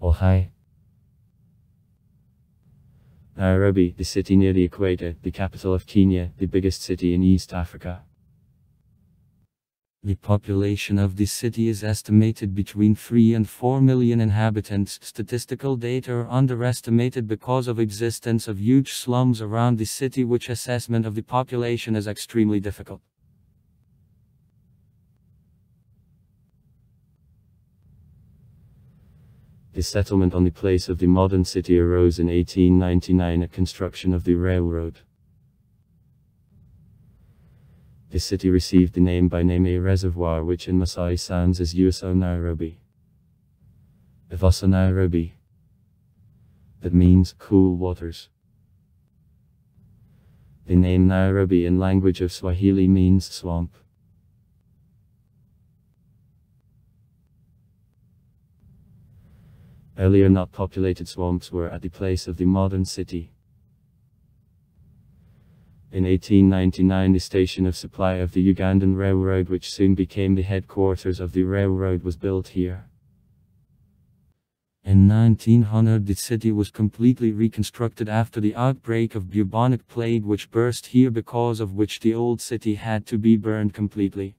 or high. Nairobi, the city near the equator, the capital of Kenya, the biggest city in East Africa. The population of the city is estimated between 3 and 4 million inhabitants. Statistical data are underestimated because of existence of huge slums around the city, which assessment of the population is extremely difficult. The settlement on the place of the modern city arose in 1899 at construction of the railroad. The city received the name by a reservoir which in Maasai sounds as Uso Nairobi. Evosa Nairobi. That means cool waters. The name Nairobi in language of Swahili means swamp. Earlier not populated swamps were at the place of the modern city. In 1899 the station of supply of the Ugandan Railroad, which soon became the headquarters of the railroad, was built here. In 1900 the city was completely reconstructed after the outbreak of bubonic plague, which burst here, because of which the old city had to be burned completely.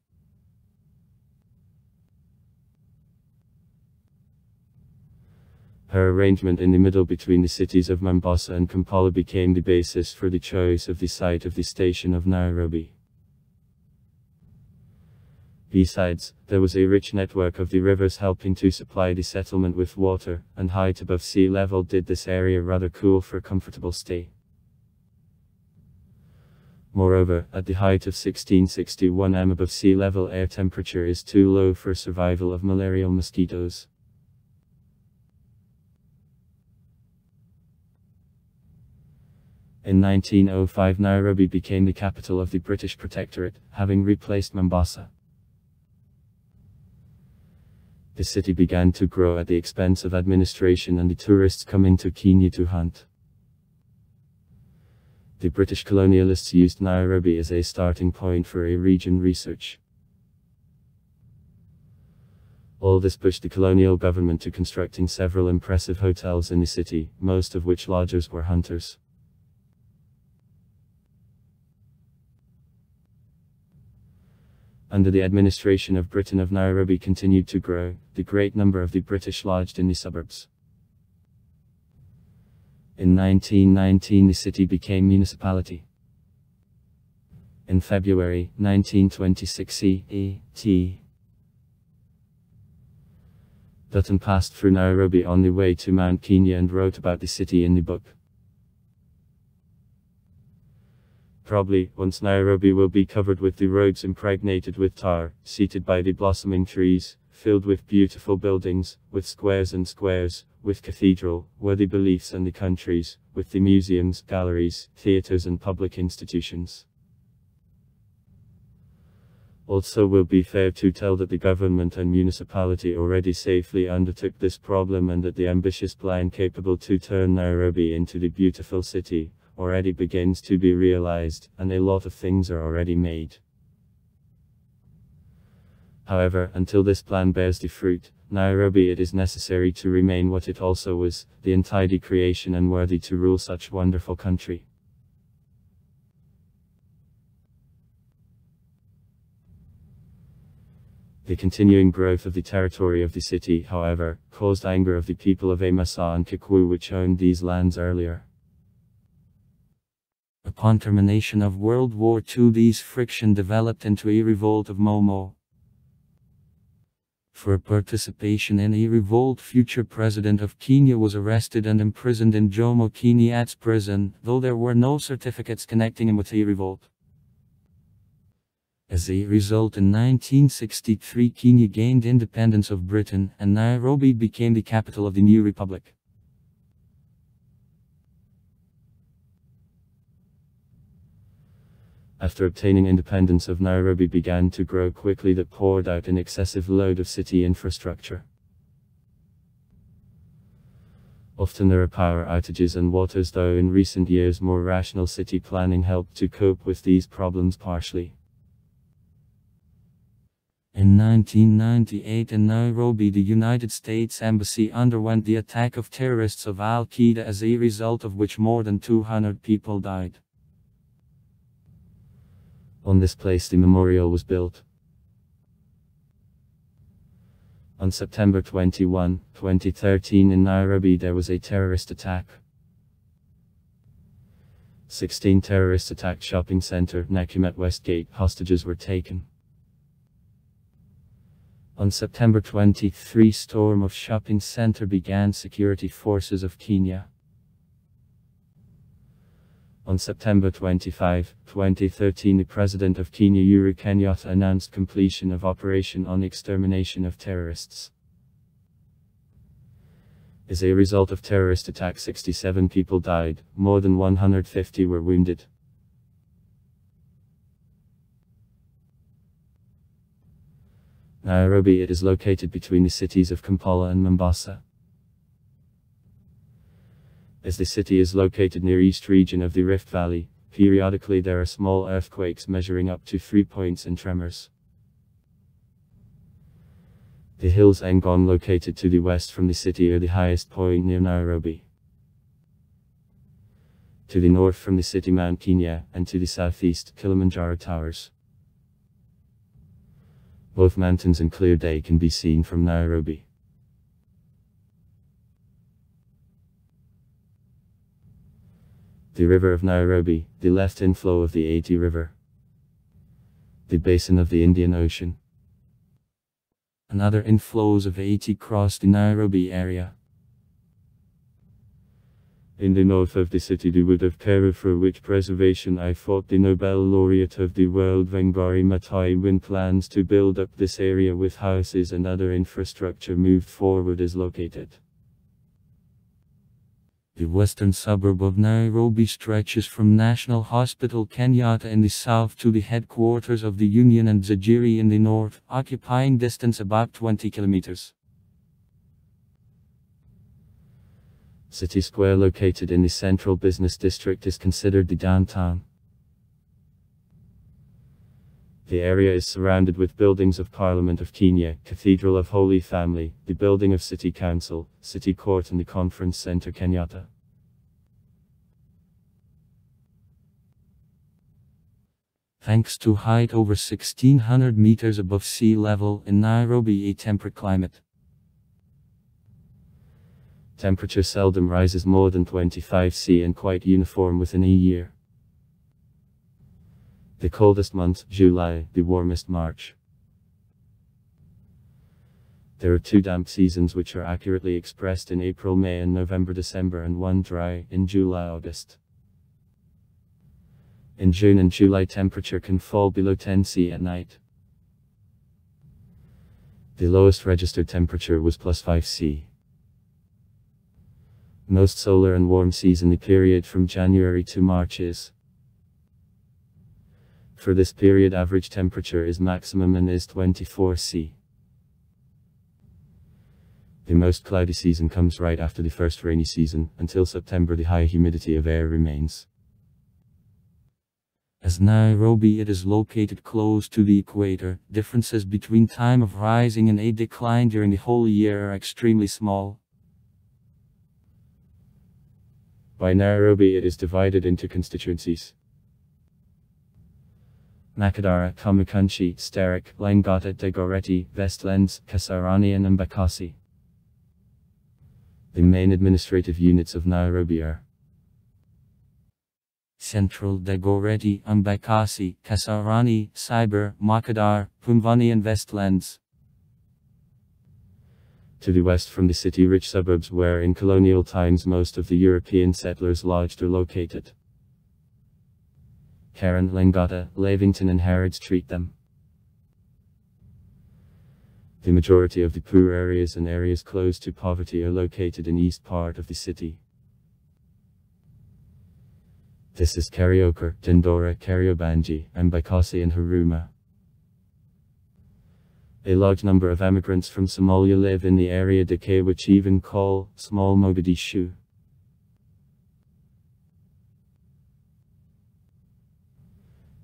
Her arrangement in the middle between the cities of Mombasa and Kampala became the basis for the choice of the site of the station of Nairobi. Besides, there was a rich network of the rivers helping to supply the settlement with water, and height above sea level did this area rather cool for a comfortable stay. Moreover, at the height of 1661 m above sea level, air temperature is too low for survival of malarial mosquitoes. In 1905 Nairobi became the capital of the British Protectorate, having replaced Mombasa. The city began to grow at the expense of administration and the tourists coming to Kenya to hunt. The British colonialists used Nairobi as a starting point for a region research. All this pushed the colonial government to constructing several impressive hotels in the city, most of which lodgers were hunters. Under the administration of Britain of Nairobi continued to grow, the great number of the British lodged in the suburbs. In 1919 the city became municipality. In February 1926 C.E.T. Dutton passed through Nairobi on the way to Mount Kenya and wrote about the city in the book. Probably, once Nairobi will be covered with the roads impregnated with tar, seated by the blossoming trees, filled with beautiful buildings, with squares and squares, with cathedral, worthy beliefs and the countries, with the museums, galleries, theatres and public institutions. Also will be fair to tell that the government and municipality already safely undertook this problem, and that the ambitious plan capable to turn Nairobi into the beautiful city already begins to be realized, and a lot of things are already made. However, until this plan bears the fruit, Nairobi it is necessary to remain what it also was, the untidy creation and worthy to rule such wonderful country. The continuing growth of the territory of the city, however, caused anger of the people of Maasai and Kikuyu, which owned these lands earlier. Upon termination of World War II, these friction developed into a revolt of Momo. For participation in a revolt, future president of Kenya was arrested and imprisoned in Jomo Kenyatta's prison, though there were no certificates connecting him with the revolt. As a result, in 1963 Kenya gained independence of Britain, and Nairobi became the capital of the new republic. After obtaining independence of Nairobi began to grow quickly, that poured out an excessive load of city infrastructure. Often there are power outages and waters, though in recent years more rational city planning helped to cope with these problems partially. In 1998 in Nairobi, the United States Embassy underwent the attack of terrorists of Al-Qaeda, as a result of which more than 200 people died. On this place the memorial was built. On September 21, 2013 in Nairobi there was a terrorist attack. 16 terrorists attacked shopping center Nakumatt Westgate. Hostages were taken. On September 23, storm of shopping center began. Security forces of Kenya. On September 25, 2013 the President of Kenya Uhuru Kenyatta announced completion of operation on extermination of terrorists. As a result of terrorist attack 67 people died, more than 150 were wounded. Nairobi, it is located between the cities of Kampala and Mombasa. As the city is located near east region of the Rift Valley, periodically there are small earthquakes measuring up to 3 points and tremors. The hills Ngong located to the west from the city are the highest point near Nairobi. To the north from the city Mount Kenya, and to the southeast Kilimanjaro Towers. Both mountains in clear day can be seen from Nairobi. The river of Nairobi, the left inflow of the Ati River. The basin of the Indian Ocean. Another inflows of Ati cross the Nairobi area. In the north of the city the wood of Peru, for which preservation I fought the Nobel laureate of the world Wangari Maathai, when plans to build up this area with houses and other infrastructure moved forward, is located. The western suburb of Nairobi stretches from National Hospital Kenyatta in the south to the headquarters of the Union and Zajiri in the north, occupying distance about 20 kilometers. City Square, located in the central business district, is considered the downtown. The area is surrounded with buildings of Parliament of Kenya, Cathedral of Holy Family, the building of City Council, City Court and the Conference Centre Kenyatta. Thanks to height over 1600 meters above sea level in Nairobi, a temperate climate. Temperature seldom rises more than 25 C and quite uniform within a year. The coldest month, July, the warmest, March. There are 2 damp seasons which are accurately expressed in April, May and November, December, and 1 dry, in July, August. In June and July temperature can fall below 10 C at night. The lowest registered temperature was +5 C. Most solar and warm season the period from January to March is. For this period average temperature is maximum and is 24 C. The most cloudy season comes right after the first rainy season. Until September the high humidity of air remains. As Nairobi it is located close to the equator, differences between time of rising and a decline during the whole year are extremely small. By Nairobi it is divided into constituencies. Makadara, Kamukunji, Sterek, Langata, Dagoretti, Westlands, Kasarani and Embakasi. The main administrative units of Nairobi are Central, Dagoretti, Embakasi, Kasarani, Cyber, Makadar, Pumvani and Westlands. To the west from the city rich suburbs where in colonial times most of the European settlers lodged are located. Karen, Langata, Lavington and Harrods treat them. The majority of the poor areas and areas close to poverty are located in east part of the city. This is Karaoke, Dandora, Kariobangi, Embakasi and Huruma. A large number of emigrants from Somalia live in the area Dake, which even call Small Mogadishu.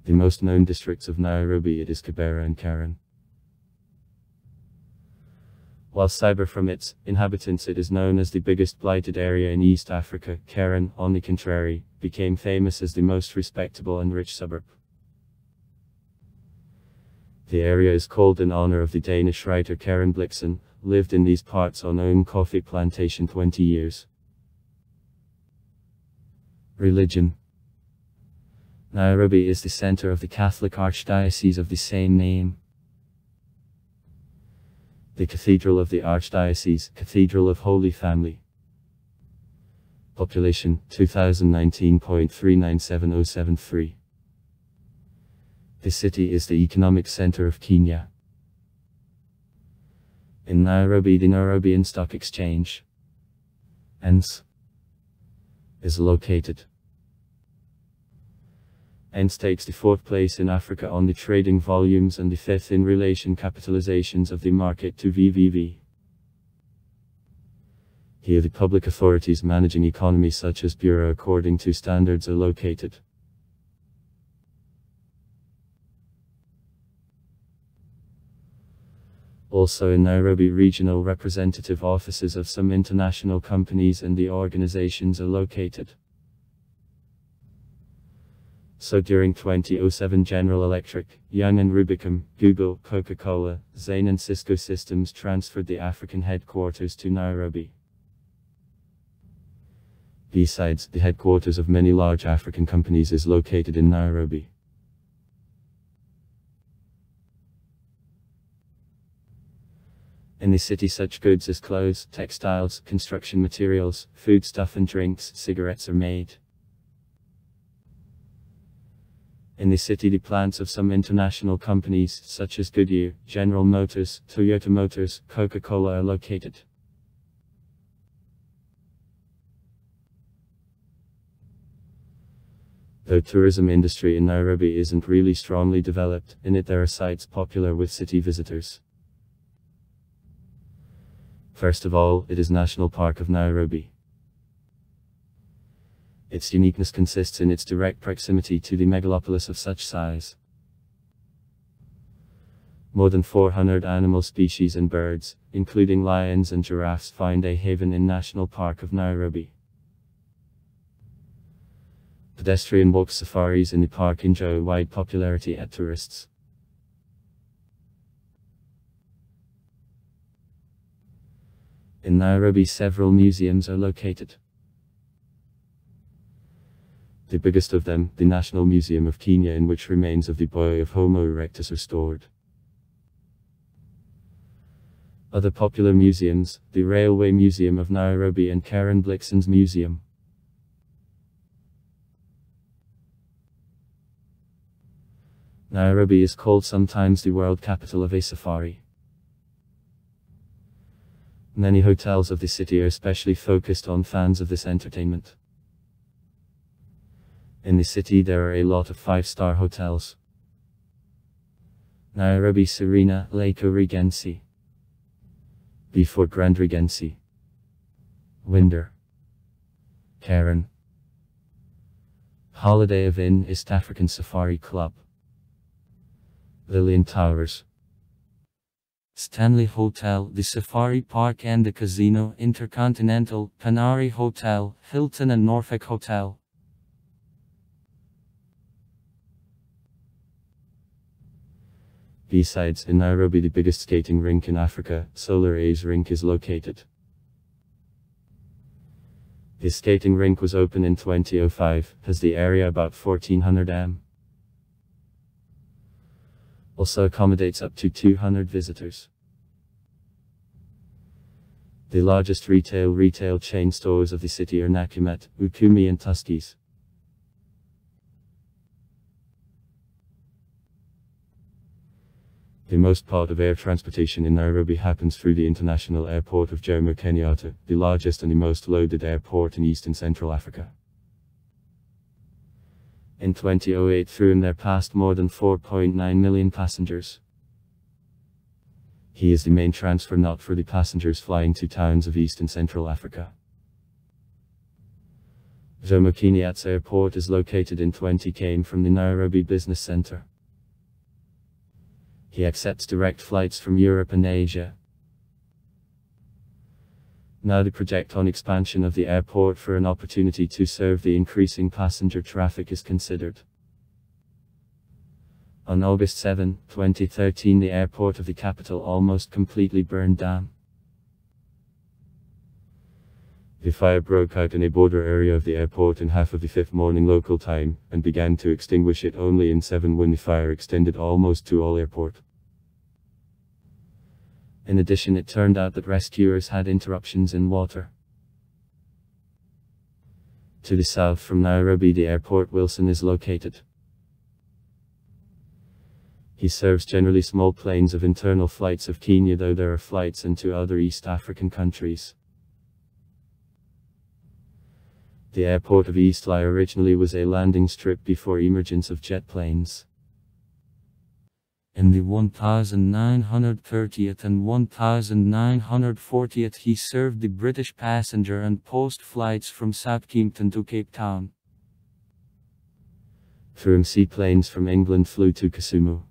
The most known districts of Nairobi it is Kibera and Karen. While cyber from its inhabitants it is known as the biggest blighted area in East Africa, Karen, on the contrary, became famous as the most respectable and rich suburb. The area is called in honor of the Danish writer Karen Blixen, lived in these parts on own coffee plantation 20 years. Religion. Nairobi is the center of the Catholic Archdiocese of the same name. The Cathedral of the Archdiocese, Cathedral of Holy Family. Population, 2019.397073. The city is the economic center of Kenya. In Nairobi, the Nairobian Stock Exchange, NS, is located. NS takes the 4th place in Africa on the trading volumes and the 5th in relation capitalizations of the market to VVV. Here the public authorities managing economy such as Bureau according to standards are located. Also in Nairobi, regional representative offices of some international companies and the organizations are located. So during 2007 General Electric, Young and Rubicam, Google, Coca-Cola, Zain and Cisco Systems transferred the African headquarters to Nairobi. Besides, the headquarters of many large African companies is located in Nairobi. In the city such goods as clothes, textiles, construction materials, foodstuff and drinks, cigarettes are made. In the city the plants of some international companies, such as Goodyear, General Motors, Toyota Motors, Coca-Cola are located. Though tourism industry in Nairobi isn't really strongly developed, in it there are sites popular with city visitors. First of all, it is National Park of Nairobi. Its uniqueness consists in its direct proximity to the megalopolis of such size. More than 400 animal species and birds, including lions and giraffes, find a haven in National Park of Nairobi. Pedestrian walk safaris in the park enjoy wide popularity at tourists. In Nairobi several museums are located. The biggest of them, the National Museum of Kenya, in which remains of the boy of Homo erectus are stored. Other popular museums, the Railway Museum of Nairobi and Karen Blixen's Museum. Nairobi is called sometimes the world capital of a safari. Many hotels of the city are especially focused on fans of this entertainment. In the city there are a lot of 5-star hotels. Nairobi Serena, Lake Regency, Beaufort Grand Regency, Winder, Karen, Holiday Inn, East African Safari Club, Lillian Towers, Stanley Hotel, the Safari Park and the Casino, Intercontinental, Panari Hotel, Hilton and Norfolk Hotel. Besides, in Nairobi the biggest skating rink in Africa, Solar A's Rink, is located. The skating rink was opened in 2005, has the area about 1400 m. Also accommodates up to 200 visitors. The largest retail chain stores of the city are Nakumatt, Ukumi and Tuskys. The most part of air transportation in Nairobi happens through the International Airport of Jomo Kenyatta, the largest and the most loaded airport in East and Central Africa. In 2008 through him there passed more than 4.9 million passengers. He is the main transfer node for the passengers flying to towns of East and Central Africa. Jomo Kenyatta Airport is located in 20 km from the Nairobi Business Center. He accepts direct flights from Europe and Asia. Now the project on expansion of the airport for an opportunity to serve the increasing passenger traffic is considered. On August 7, 2013, the airport of the capital almost completely burned down. The fire broke out in a border area of the airport in half of the 5th morning local time, and began to extinguish it only in 7 when the fire extended almost to all airport. In addition, it turned out that rescuers had interruptions in water. To the south from Nairobi, the airport Wilson is located. He serves generally small planes of internal flights of Kenya, though there are flights into other East African countries. The airport of Eastleigh originally was a landing strip before emergence of jet planes. In the 1930th and 1940th he served the British passenger and post flights from Southampton to Cape Town. Through seaplanes from England flew to Kisumu.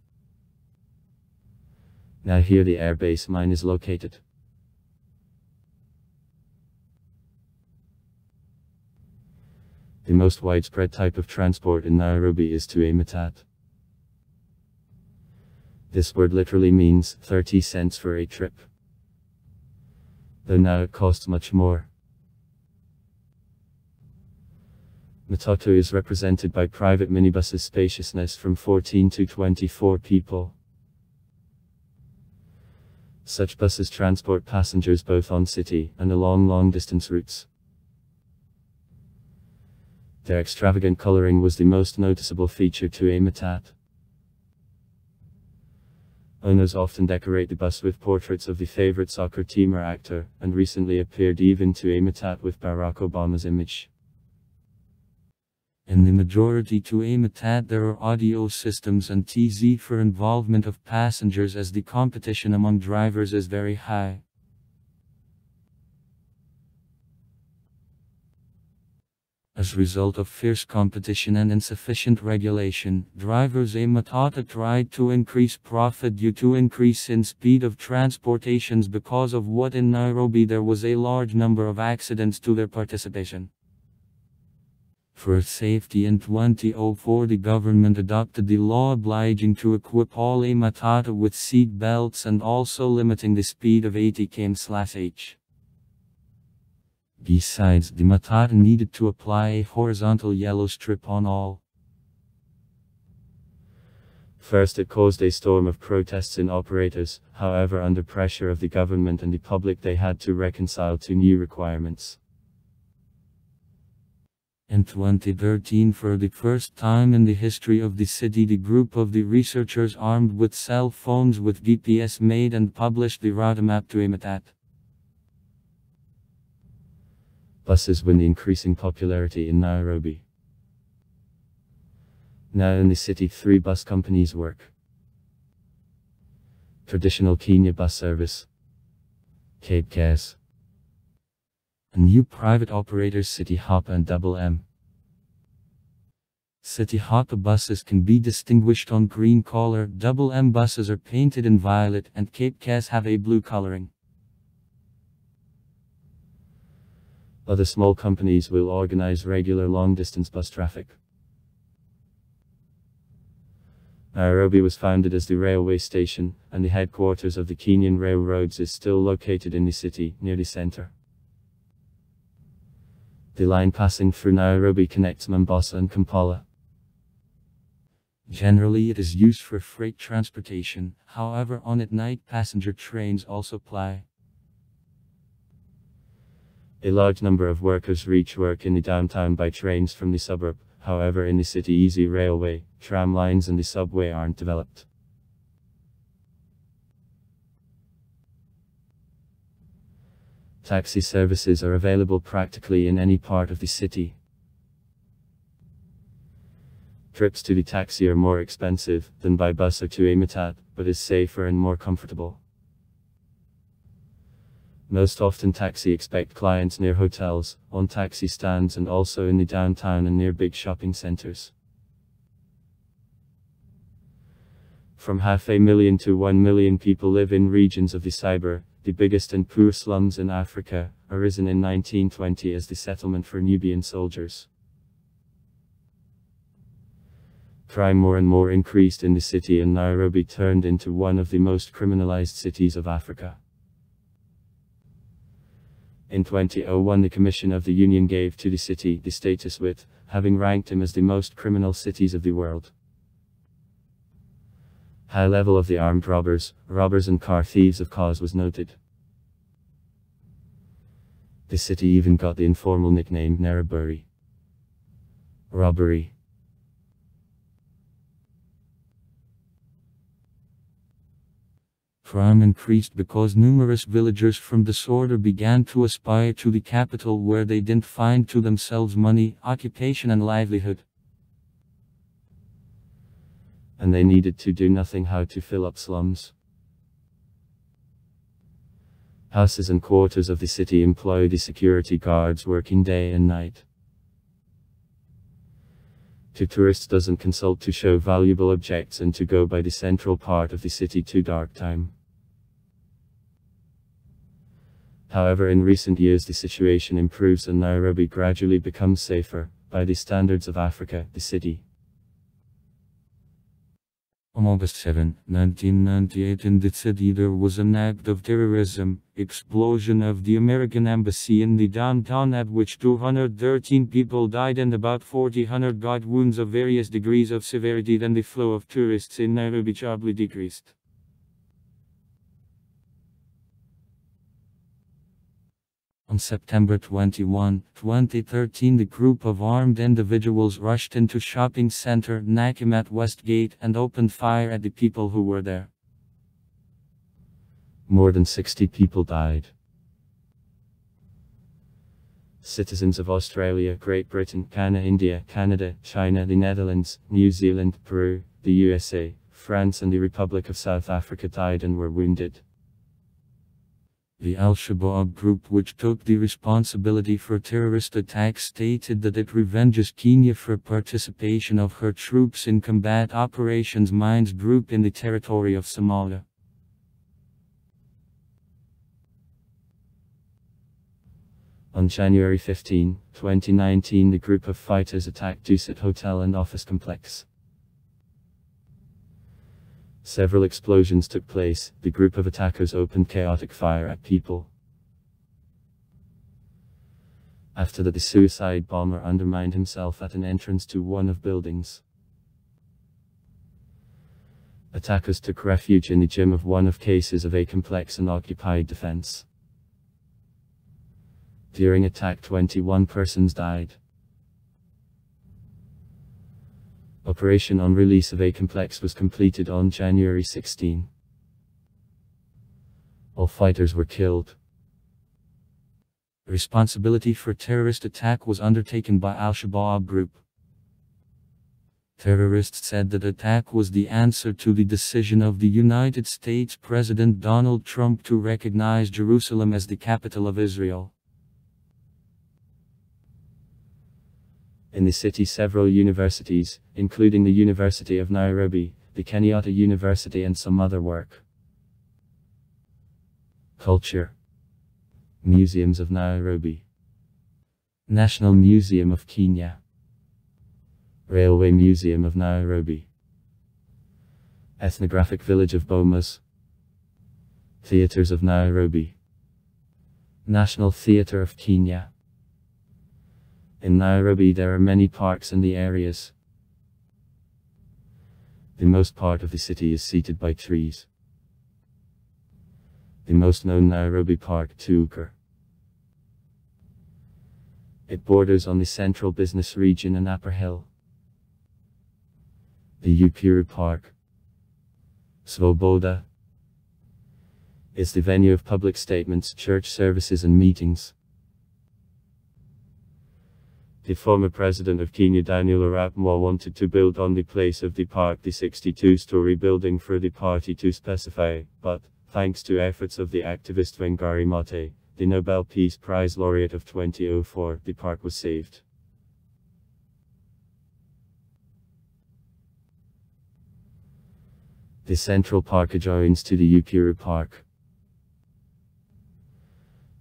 Now here the airbase mine is located. The most widespread type of transport in Nairobi is to a matatu. This word literally means 30 cents for a trip, though now it costs much more. Matatu is represented by private minibuses, spaciousness from 14 to 24 people. Such buses transport passengers both on city and along long-distance routes. Their extravagant coloring was the most noticeable feature to a matatu. Owners often decorate the bus with portraits of the favorite soccer team or actor, and recently appeared even to a matatu with Barack Obama's image. In the majority to a matatu there are audio systems and TZ for involvement of passengers, as the competition among drivers is very high. As a result of fierce competition and insufficient regulation, drivers a matatu tried to increase profit due to increase in speed of transportations, because of what in Nairobi there was a large number of accidents to their participation. For safety, in 2004 the government adopted the law obliging to equip all a matatu with seat belts and also limiting the speed of 80 km/h. Besides, the matatu needed to apply a horizontal yellow strip on all. First, it caused a storm of protests in operators. However, under pressure of the government and the public, they had to reconcile to new requirements. In 2013, for the first time in the history of the city, the group of the researchers armed with cell phones with GPS made and published the route map to a matatu. Buses win the increasing popularity in Nairobi. Now in the city, 3 bus companies work. Traditional Kenya bus service, Cape Gas. New private operators City Hopper and Double M. City Hopper buses can be distinguished on green color, Double M buses are painted in violet, and Cape Gas have a blue coloring. Other small companies will organize regular long-distance bus traffic. Nairobi was founded as the railway station, and the headquarters of the Kenyan Railroads is still located in the city, near the center. The line passing through Nairobi connects Mombasa and Kampala. Generally it is used for freight transportation, however on at night passenger trains also ply. A large number of workers reach work in the downtown by trains from the suburb. However, in the city, easy railway, tram lines and the subway aren't developed. Taxi services are available practically in any part of the city. Trips to the taxi are more expensive than by bus or to a matatu, but is safer and more comfortable. Most often taxi expect clients near hotels, on taxi stands and also in the downtown and near big shopping centers. From 500,000 to 1 million people live in regions of the the biggest and poorest slums in Africa, arisen in 1920 as the settlement for Nubian soldiers. Crime more and more increased in the city, and Nairobi turned into one of the most criminalized cities of Africa. In 2001, the Commission of the Union gave to the city the status with, having ranked him as the most criminal cities of the world. High level of the armed robbers and car thieves of cars was noted. The city even got the informal nickname Nairobi. Robbery. Crime increased because numerous villagers from disorder began to aspire to the capital, where they didn't find to themselves money, occupation and livelihood. And they needed to do nothing how to fill up slums. Houses and quarters of the city employ the security guards working day and night. To tourists doesn't consult to show valuable objects and to go by the central part of the city to dark time. However, in recent years the situation improves and Nairobi gradually becomes safer, by the standards of Africa, the city. On August 7, 1998 in the city there was an act of terrorism, explosion of the American embassy in the downtown, at which 213 people died and about 400 got wounds of various degrees of severity. Then the flow of tourists in Nairobi sharply decreased. On September 21, 2013, the group of armed individuals rushed into shopping center Nakumatt Westgate and opened fire at the people who were there. More than 60 people died. Citizens of Australia, Great Britain, India, Canada, China, the Netherlands, New Zealand, Peru, the USA, France and the Republic of South Africa died and were wounded. The Al-Shabaab group, which took the responsibility for terrorist attacks, stated that it revenges Kenya for participation of her troops in combat operations Mines Group in the territory of Somalia. On January 15, 2019, the group of fighters attacked Dusit Hotel and office complex. Several explosions took place. The group of attackers opened chaotic fire at people. After that, the suicide bomber undermined himself at an entrance to one of buildings. Attackers took refuge in the gym of one of cases of a complex and occupied defense. During attack, 21 persons died. Operation on release of a complex was completed on January 16. All fighters were killed. Responsibility for terrorist attack was undertaken by Al-Shabaab group. Terrorists said that attack was the answer to the decision of the United States President Donald Trump to recognize Jerusalem as the capital of Israel. In the city, several universities, including the University of Nairobi, the Kenyatta University and some other work. Culture. Museums of Nairobi. National Museum of Kenya. Railway Museum of Nairobi. Ethnographic Village of Bomas. Theatres of Nairobi. National Theatre of Kenya. In Nairobi there are many parks in the areas. The most part of the city is seated by trees. The most known Nairobi Park, Tuker. It borders on the central business region and Upper Hill. The Ukuru Park, Svoboda, is the venue of public statements, church services and meetings. The former president of Kenya, Daniel Arap Moi, wanted to build on the place of the park the 62-story building for the party to specify, but, thanks to efforts of the activist Wangari Maathai, the Nobel Peace Prize laureate of 2004, the park was saved. The Central Park adjoins to the Ukuru Park.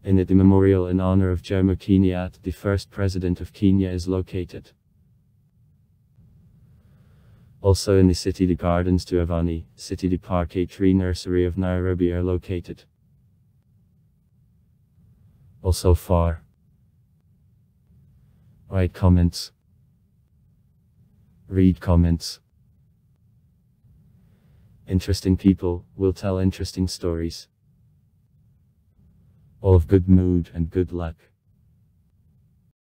In it, the memorial in honor of Jomo Kenyatta, the first president of Kenya, is located. Also in the city, the gardens to Avani, City the Park, a tree nursery of Nairobi are located. Also far. Write comments. Read comments. Interesting people will tell interesting stories. All of good mood and good luck.